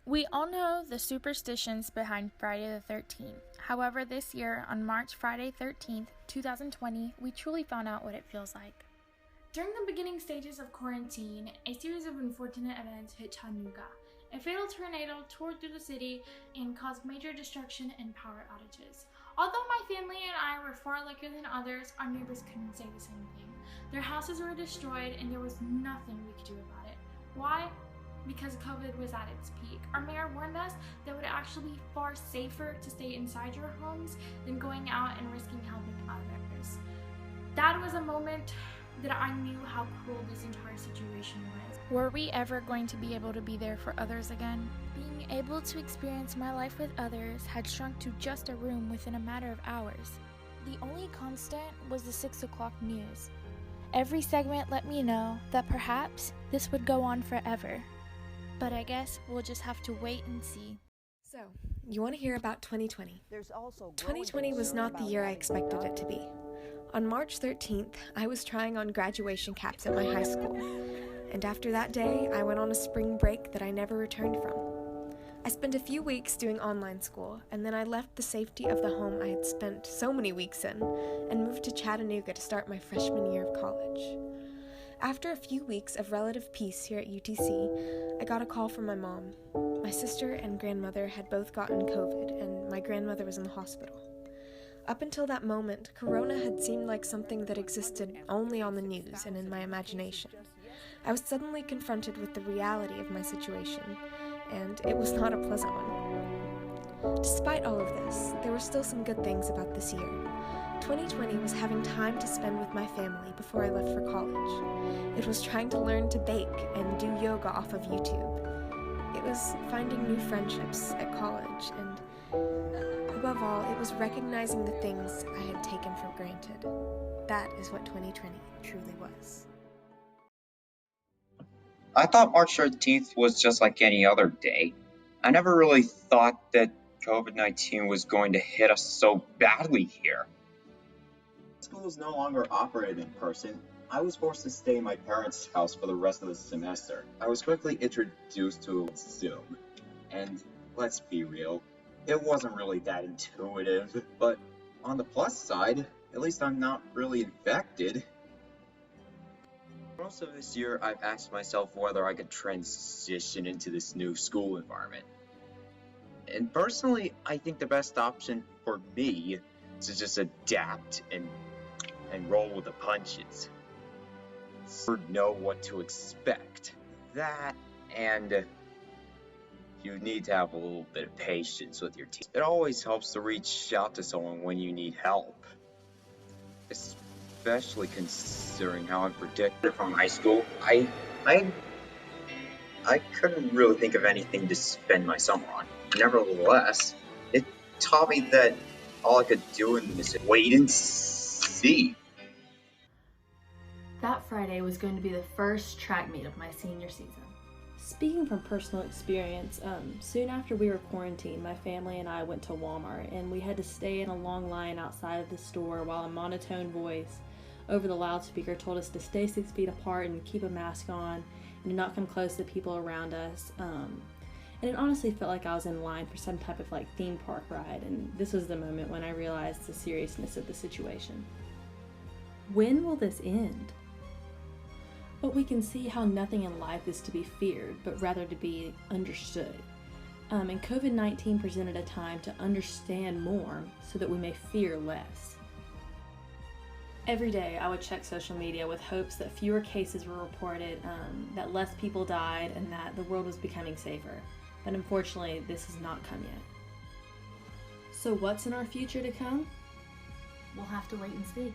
We all know the superstitions behind Friday the 13th. However, this year, on March Friday 13th, 2020, we truly found out what it feels like. During the beginning stages of quarantine, a series of unfortunate events hit Chattanooga. A fatal tornado tore through the city and caused major destruction and power outages. Although my family and I were far luckier than others, our neighbors couldn't say the same thing. Their houses were destroyed and there was nothing we could do about it. Why? Because COVID was at its peak. Our mayor warned us that it would actually be far safer to stay inside your homes than going out and risking helping others. That was a moment that I knew how cruel this entire situation was. Were we ever going to be able to be there for others again? Being able to experience my life with others had shrunk to just a room within a matter of hours. The only constant was the 6 o'clock news. Every segment let me know that perhaps this would go on forever. But I guess we'll just have to wait and see. So, you want to hear about 2020? 2020 was not the year I expected it to be. On March 13th, I was trying on graduation caps at my high school. And after that day, I went on a spring break that I never returned from. I spent a few weeks doing online school, and then I left the safety of the home I had spent so many weeks in, and moved to Chattanooga to start my freshman year of college. After a few weeks of relative peace here at UTC, I got a call from my mom. My sister and grandmother had both gotten COVID, and my grandmother was in the hospital. Up until that moment, Corona had seemed like something that existed only on the news and in my imagination. I was suddenly confronted with the reality of my situation, and it was not a pleasant one. Despite all of this, there were still some good things about this year. 2020 was having time to spend with my family before I left for college. It was trying to learn to bake and do yoga off of YouTube. It was finding new friendships at college, and above all, it was recognizing the things I had taken for granted. That is what 2020 truly was. I thought March 13th was just like any other day. I never really thought that COVID-19 was going to hit us so badly here. School is no longer operated in person. I was forced to stay in my parents' house for the rest of the semester. I was quickly introduced to Zoom. And let's be real, it wasn't really that intuitive. But on the plus side, at least I'm not really infected. Most of this year, I've asked myself whether I could transition into this new school environment. And personally, I think the best option for me is to just adapt and roll with the punches. Or know what to expect. That, and you need to have a little bit of patience with your team. It always helps to reach out to someone when you need help. Especially considering how unpredictable from high school. I couldn't really think of anything to spend my summer on. Nevertheless, it taught me that all I could do in this is wait and see. That Friday was going to be the first track meet of my senior season. Speaking from personal experience, soon after we were quarantined, my family and I went to Walmart, and we had to stay in a long line outside of the store while a monotone voice over the loudspeaker told us to stay 6 feet apart and keep a mask on and to not come close to people around us. And it honestly felt like I was in line for some type of theme park ride, and this was the moment when I realized the seriousness of the situation. When will this end? But we can see how nothing in life is to be feared, but rather to be understood. And COVID-19 presented a time to understand more so that we may fear less. Every day I would check social media with hopes that fewer cases were reported, that less people died, and that the world was becoming safer. But unfortunately, this has not come yet. So what's in our future to come? We'll have to wait and see.